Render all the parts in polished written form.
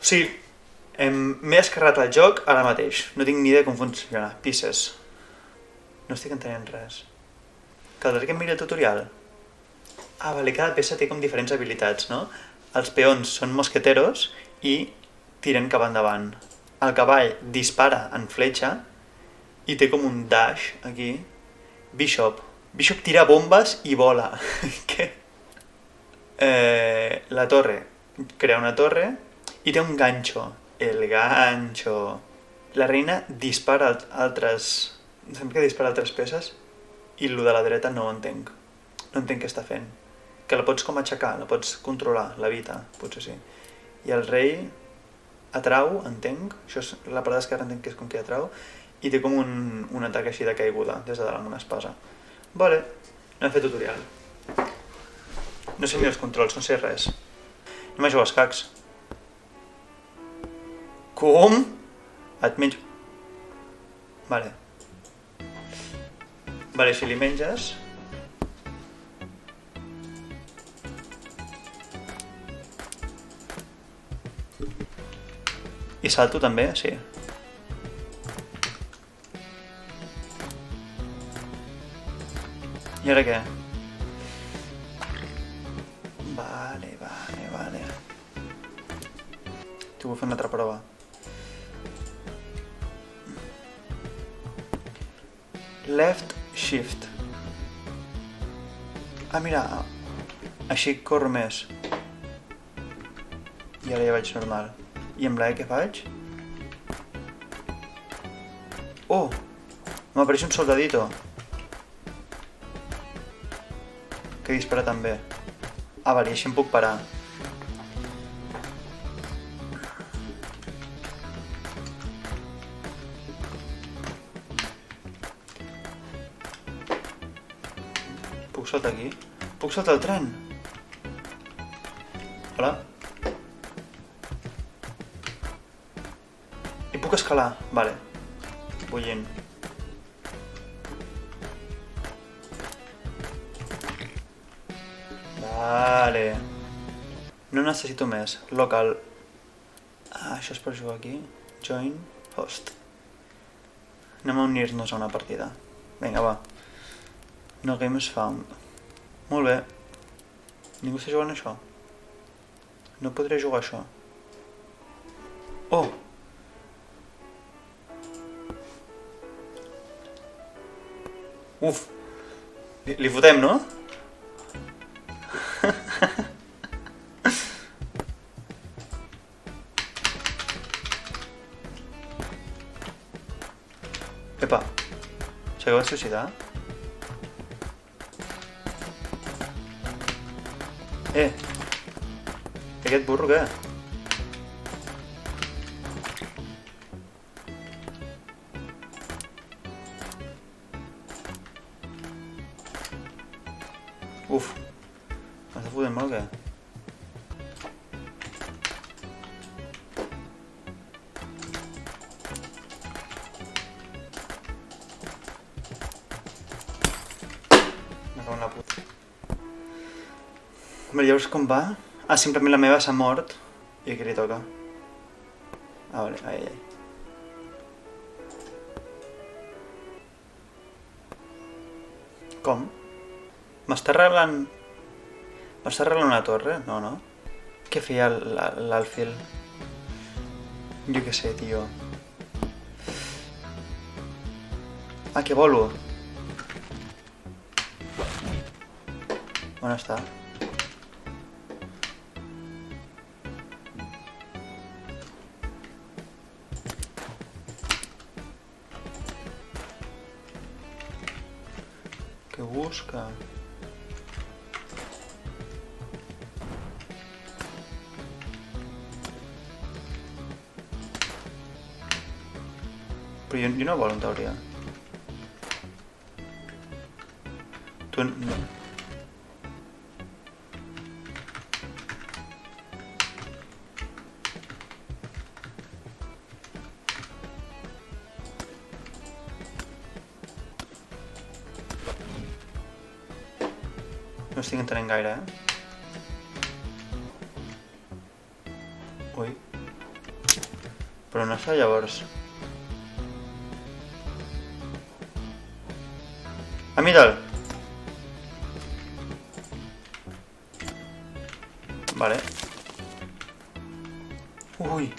sigui, m'he descarregat el joc ara mateix. No tinc ni idea com funciona. Pieces. No estic entenent res. Caldrà que em miri el tutorial? Ah, vale, cada peça té com diferents habilitats, no? Els peons són mosqueteros i tiren cap endavant. El cavall dispara en fletxa i té com un dash aquí. Bishop. Bishop tira bombes i vola. Què? La torre. Crea una torre i té un ganxo. El ganxo. La reina dispara altres... Sempre que dispara altres peces i el de la dreta no ho entenc. No entenc què està fent. Que la pots com aixecar, la pots controlar, l'evita, potser sí. I el rei atrau, entenc, això és la part d'esquerra entenc que és com que atrau, i té com un atac així de caiguda, des de dalt amb una espasa. Vale, no he fet tutorial. No sé ni els controls, no sé res. No m'he jugat als cacs. Com? Et menjo... Vale. Vale, si li menges... I salto també, sí. I ara què? Vale. T'ho vull fer una altra prova. Left shift. Ah, mira. Així corro més. I ara ja vaig normal. I amb la E què faig? Oh! M'apareix un soldadito. Que dispara també. Ah, vale, així em puc parar. Puc saltar aquí? Puc saltar el tren? Hola? I puc escalar? Vale. Bullint. Vale. No necessito més. Local. Ah, això és per jugar aquí. Join. Host. Anem a unir-nos a una partida. Vinga, va. No games found. Molt bé. Ningú està jugant això? No podré jugar això. Oh! Uf! Li fotem, no? Epa! S'acaba de suïcidar? Aquest burro què? Uf! M'està fotent mal, què? Me cago en la puta. Bé, llavors com va? Ah, simplement la meva s'ha mort. I aquí li toca. Ah, vale, ai. Com? M'està arreglant... M'està arreglant una torre? No, no. Què feia l'Alfil? Jo què sé, tio. Ah, que bolo. On està? Què busca? Però jo no vol, en teoria. Tu no... No estic entenent gaire, eh? Ui. Però no sé, llavors... Ah, mira'l! Vale. Ui!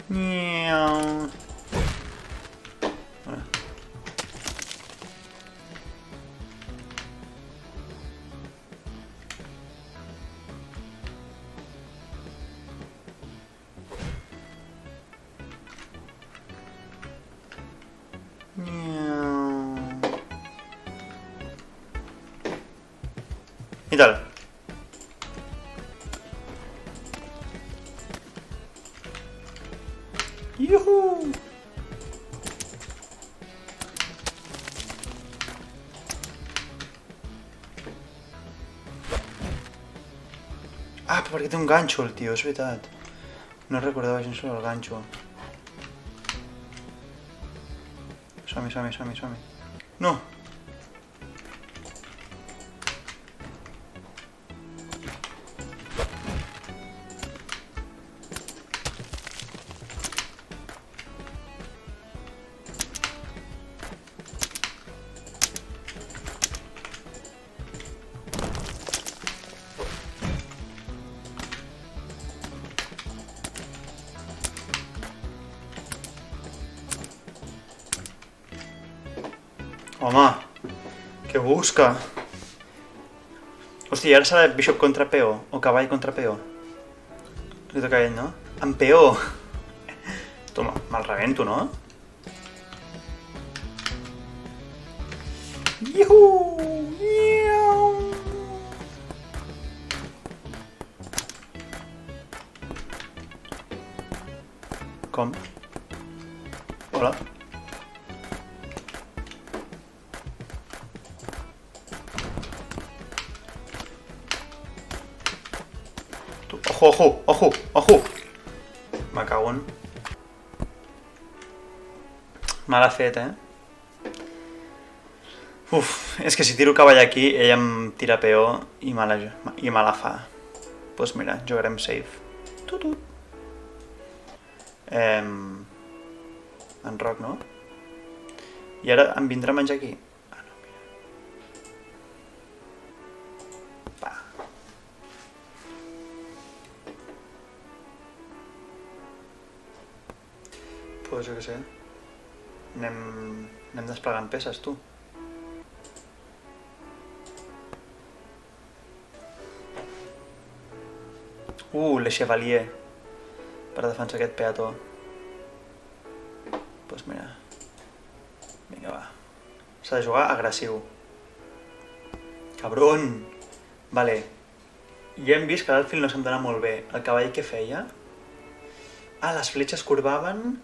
Miau! Vale. Miau. I tal. Iuhu! Ah, perquè té un ganxo el tio, és veritat. No recordava gens sobre el ganxo. Som-hi, som-hi, som-hi, som-hi. No! Home, què busca? Hòstia, i ara serà Bishop contra Peó, o cavall contra Peó. Li toca a ell, no? En Peó! Toma, me'l rebento, no? Iuhu! Iau! Com? Hola? Ojo, ojo, ojo, ojo! Me cago en... Me l'ha fet, Uf, és que si tiro cavall aquí, ella em tira peó i me la fa. Doncs mira, jugarem safe. Tutut. Enroc, no? I ara em vindrà a menjar aquí? Ah, no, mira. Va. Pues jo què sé. Anem desplegant peces, tu. Le Chevalier. Per defensar aquest peató. Pues mira. Vinga, va. S'ha de jugar agressiu. Cabron! Vale. Ja hem vist que l'Alfil no se'm dona molt bé. El cavall què feia? Ah, les fletxes curvaven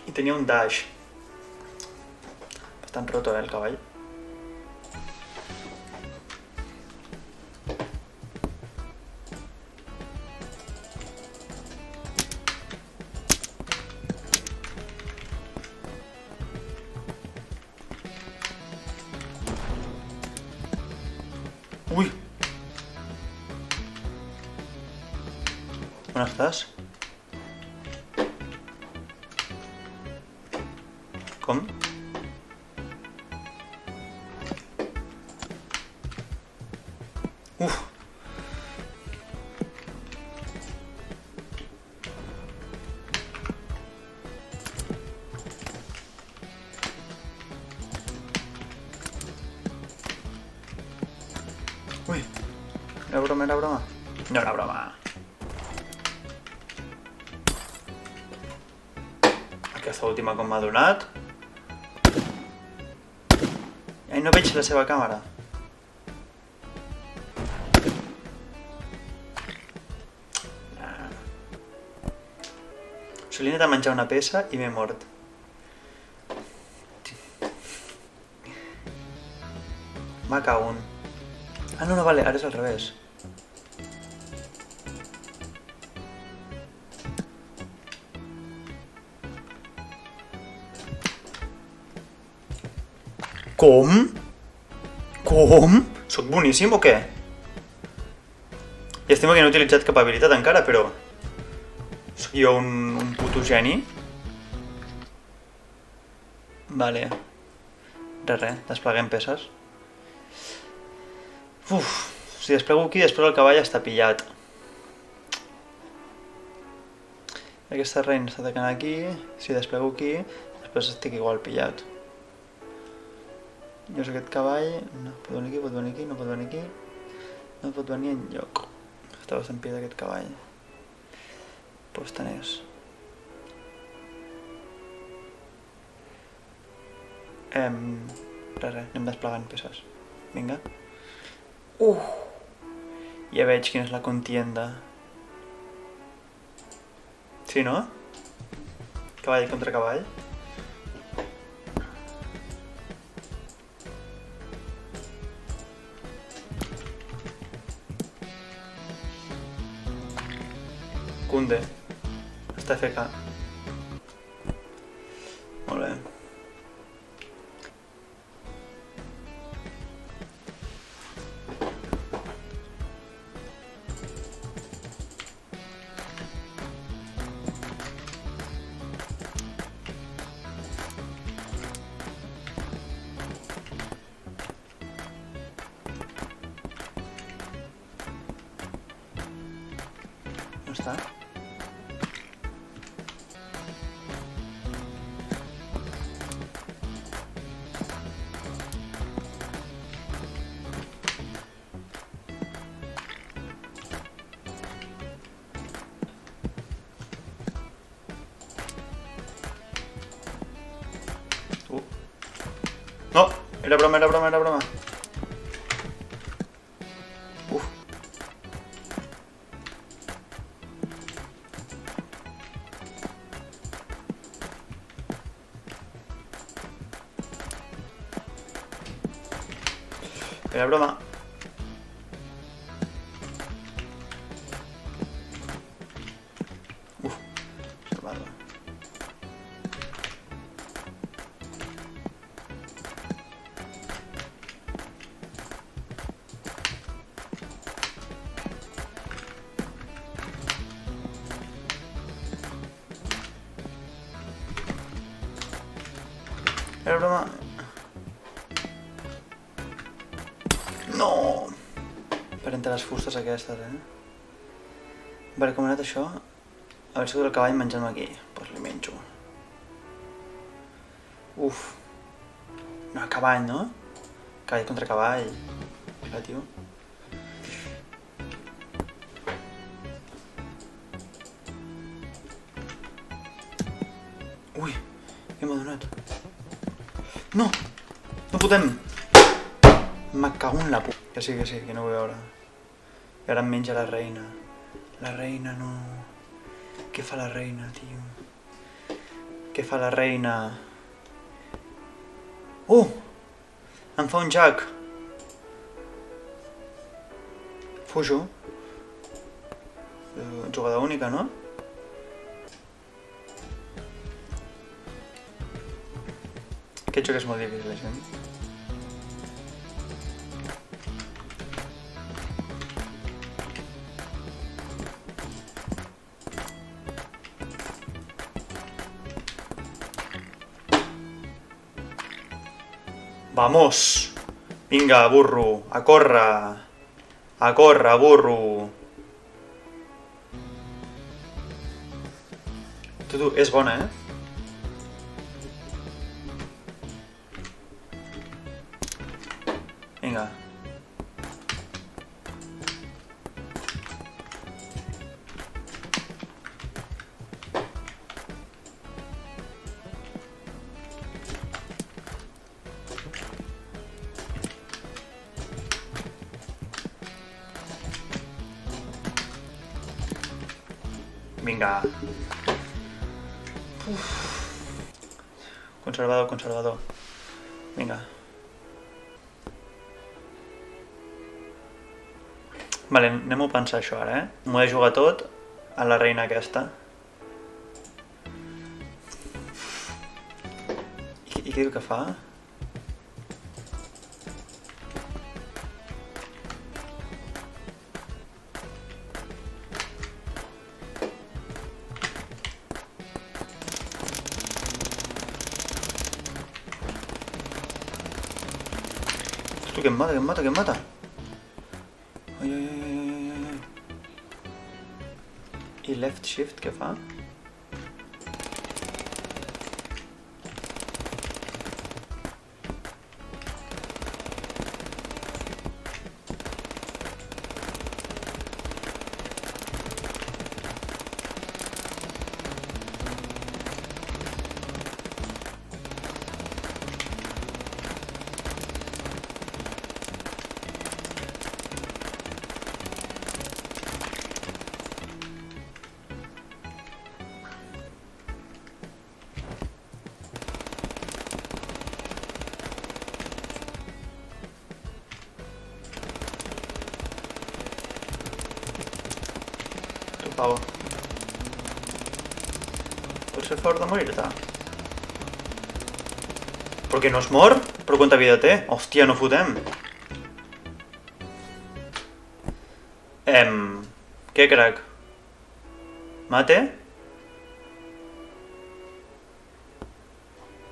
i tenia un dash. Bastant roto, el cavall. Ui! On estàs? Com? Uf! Ui! Era broma, era broma? No era broma. Aquesta última com m'ha donat. Ai, no veig la seva càmera. Li he anat a menjar una peça i m'he mort. Me cago en... Ah, no, no, vale, ara és al revés. Com? Com? Soc boníssim o què? I estimo que no he utilitzat cap habilitat encara, però... Soc jo un puto geni. Vale. Res, despleguem peces. Uf, si desplego aquí, després el cavall està pillat. Aquesta reina està atacant aquí, si desplego aquí, després estic igual pillat. Llavors aquest cavall... No, pot venir aquí, pot venir aquí, no pot venir aquí. No pot venir enlloc. Està bastant pillat aquest cavall. Pues tant és. Res, anem desplegant peces. Vinga. Ja veig quina és la contienda. Sí, no? Cavall contra cavall. Kunde. Està FK. Molt bé. On està? No! Era broma, era broma, era broma. Era broma. Salvado. Era broma. No! Per entre les fustes aquestes, Vale, com ha anat això? Haver sigut el cavall menjant-me aquí. Doncs li menjo. Uf. No, cavall, no? Cavall contra cavall. Mira, tio. Ui, què m'ha donat? No! No fotem! Me cago en la puta. Que sí, que no vull veure. I ara em menja la reina. La reina, no. Què fa la reina, tio? Què fa la reina? Em fa un jack. Fujo. Jugada única, no? Aquest joc és molt difícil, gent. Vamos! Vinga, burro, a córrer! A córrer, burro! Tu, és bona, Vinga. Vinga. Conservador, conservador. Vinga. Vale, anem-ho a pensar això ara, M'ho he de jugar tot a la reina aquesta. I què diu que fa? Ostres, que em mata, que em mata, que em mata. Ai, ai, ai, ai, ai, ai. I left shift què fa? Tu, pavo. Pots fer favor de morir-te? Però que no es mor? Però quanta vida té? Hòstia, no fotem. Què, crac? Mate?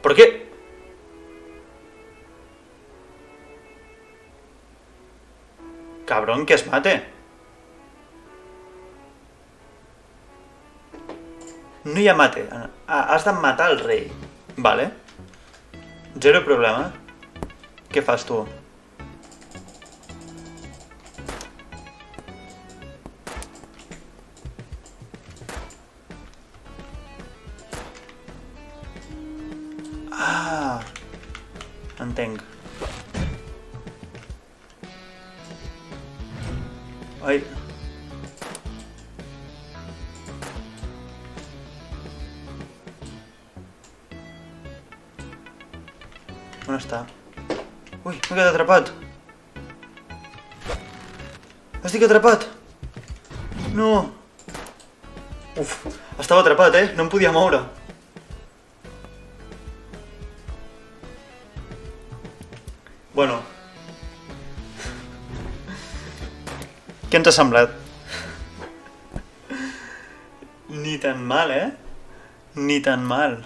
¿Por qué? Cabrón, que es mate. No hi ha mate. Has de matar el rei. Vale. Zero problema. Què fas tu? Ah, entenc. Ai. On està? Ui, m'he quedat atrapat. Estic atrapat. No. Uf, estava atrapat, no em podia moure. Bueno. Què ens ha semblat? Ni tan mal, Ni tan mal.